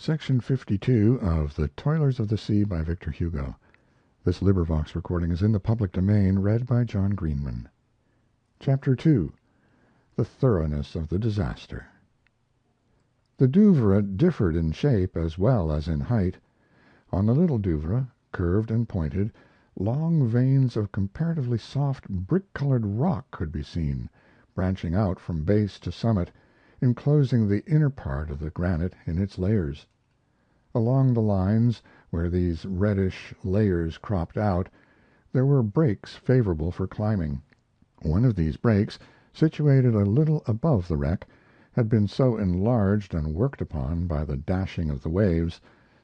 Section 52 of The Toilers of the Sea by Victor Hugo. This recording is in the public domain, read by John Greenman. Chapter 2 The Thoroughness of the Disaster. The Douvre differed in shape as well as in height. On the Little Douvre, curved and pointed, long veins of comparatively soft brick-colored rock could be seen, branching out from base to summit, enclosing the inner part of the granite in its layers. Along the lines where these reddish layers cropped out there were breaks favorable for climbing. One of these breaks, situated a little above the wreck, had been so enlarged and worked upon by the dashing of the waves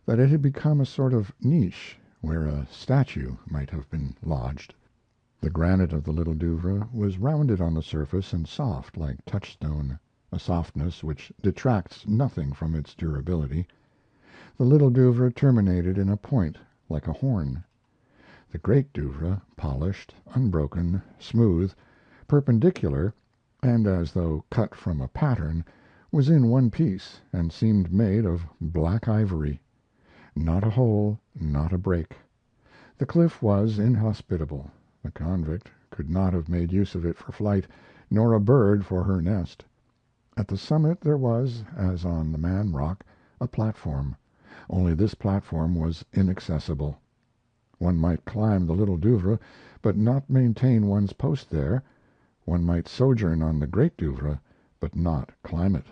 that it had become a sort of niche where a statue might have been lodged. The granite of the Little Douvre was rounded on the surface and soft like touchstone, a softness which detracts nothing from its durability. The Little Douvre terminated in a point, like a horn. The Great Douvre, polished, unbroken, smooth, perpendicular, and as though cut from a pattern, was in one piece and seemed made of black ivory. Not a hole, not a break. The cliff was inhospitable. A convict could not have made use of it for flight, nor a bird for her nest. At the summit there was, as on the Man Rock, a platform. Only this platform was inaccessible. One might climb the Little Douvre, but not maintain one's post there. One might sojourn on the Great Douvre, but not climb it.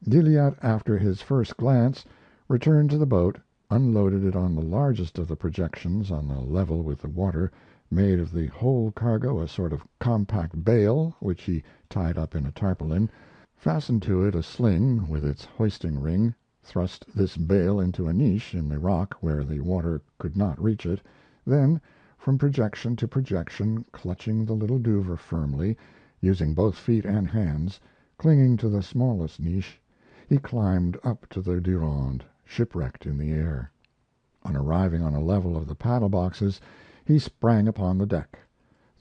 Gilliatt, after his first glance, returned to the boat, unloaded it on the largest of the projections on the level with the water, made of the whole cargo a sort of compact bale, which he tied up in a tarpaulin, fastened to it a sling with its hoisting ring, thrust this bale into a niche in the rock where the water could not reach it, then, from projection to projection, clutching the Little Douvre firmly, using both feet and hands, clinging to the smallest niche, he climbed up to the Durande, shipwrecked in the air. On arriving on a level of the paddle boxes, he sprang upon the deck.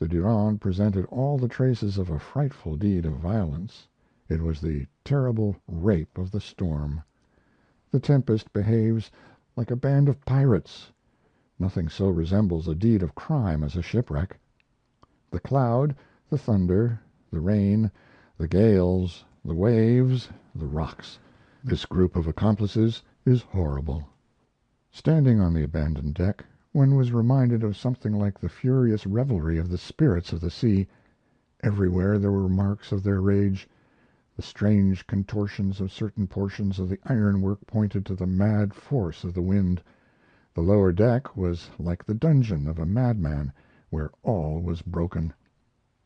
The Durande presented all the traces of a frightful deed of violence. It was the terrible rape of the storm. The tempest behaves like a band of pirates. Nothing so resembles a deed of crime as a shipwreck. The cloud, the thunder, the rain, the gales, the waves, the rocks, this group of accomplices is horrible. Standing on the abandoned deck, one was reminded of something like the furious revelry of the spirits of the sea. Everywhere there were marks of their rage. The strange contortions of certain portions of the ironwork pointed to the mad force of the wind. The lower deck was like the dungeon of a madman, where all was broken.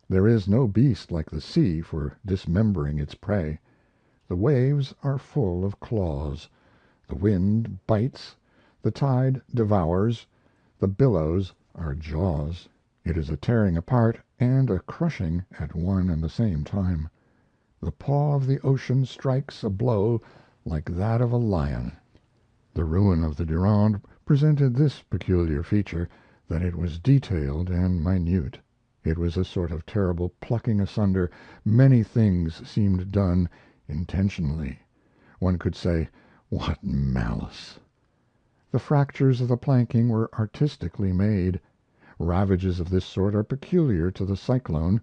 There is no beast like the sea for dismembering its prey. The waves are full of claws. The wind bites. The tide devours. The billows are jaws. It is a tearing apart and a crushing at one and the same time. The paw of the ocean strikes a blow like that of a lion. The ruin of the Durande presented this peculiar feature, that it was detailed and minute. It was a sort of terrible plucking asunder. Many things seemed done intentionally. One could say, what malice! The fractures of the planking were artistically made. Ravages of this sort are peculiar to the cyclone.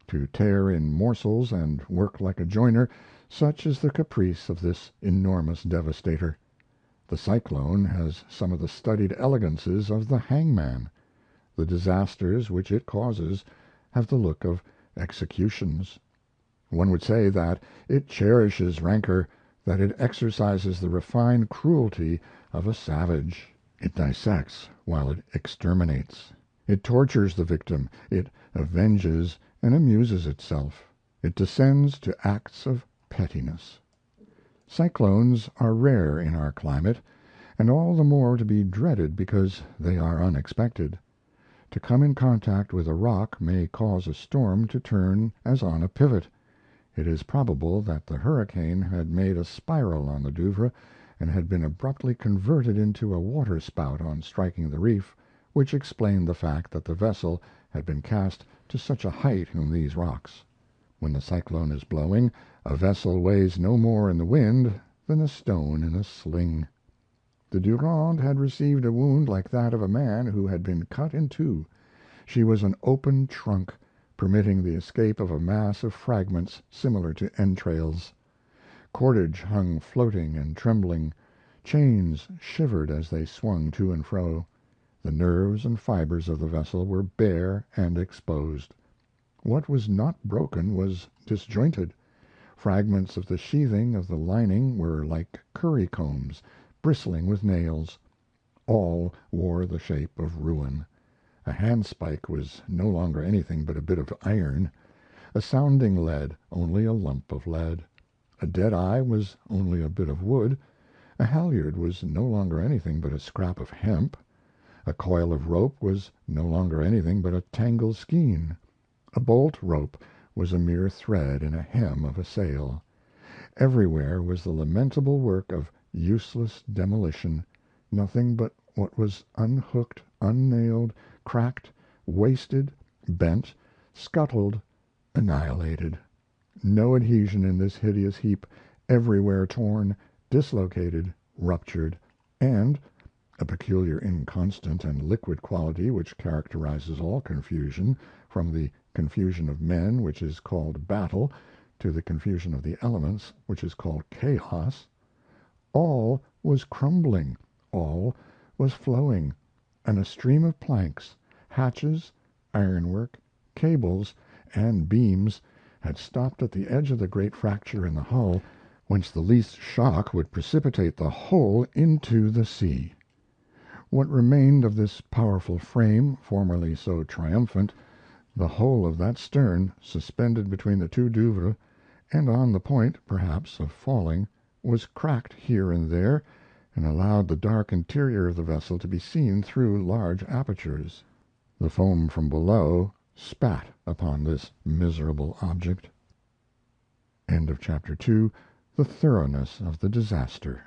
To tear in morsels and work like a joiner, such is the caprice of this enormous devastator. The cyclone has some of the studied elegances of the hangman. The disasters which it causes have the look of executions. One would say that it cherishes rancor, that it exercises the refined cruelty of a savage. It dissects while it exterminates. It tortures the victim. It avenges and amuses itself. It descends to acts of pettiness. Cyclones are rare in our climate, and all the more to be dreaded because they are unexpected. To come in contact with a rock may cause a storm to turn as on a pivot. It is probable that the hurricane had made a spiral on the Douvre and had been abruptly converted into a waterspout on striking the reef, which explained the fact that the vessel had been cast to such a height in these rocks. When the cyclone is blowing, a vessel weighs no more in the wind than a stone in a sling. The Durande had received a wound like that of a man who had been cut in two. She was an open trunk, permitting the escape of a mass of fragments similar to entrails. Cordage hung floating and trembling. Chains shivered as they swung to and fro. The nerves and fibers of the vessel were bare and exposed. What was not broken was disjointed. Fragments of the sheathing of the lining were like currycombs, bristling with nails. All wore the shape of ruin. A handspike was no longer anything but a bit of iron, a sounding lead only a lump of lead. A dead eye was only a bit of wood. A halyard was no longer anything but a scrap of hemp. A coil of rope was no longer anything but a tangled skein. A bolt rope was a mere thread in a hem of a sail. Everywhere was the lamentable work of useless demolition, nothing but what was unhooked, unnailed, cracked, wasted, bent, scuttled, annihilated. No adhesion in this hideous heap, everywhere torn, dislocated, ruptured, and a peculiar inconstant and liquid quality which characterizes all confusion, from the confusion of men, which is called battle, to the confusion of the elements, which is called chaos. All was crumbling, all was flowing, and a stream of planks, hatches, ironwork, cables, and beams had stopped at the edge of the great fracture in the hull, whence the least shock would precipitate the whole into the sea. What remained of this powerful frame, formerly so triumphant, the whole of that stern, suspended between the two Douvres, and on the point, perhaps, of falling, was cracked here and there, and allowed the dark interior of the vessel to be seen through large apertures. The foam from below spat upon this miserable object. End of Chapter 2. The Thoroughness of the Disaster.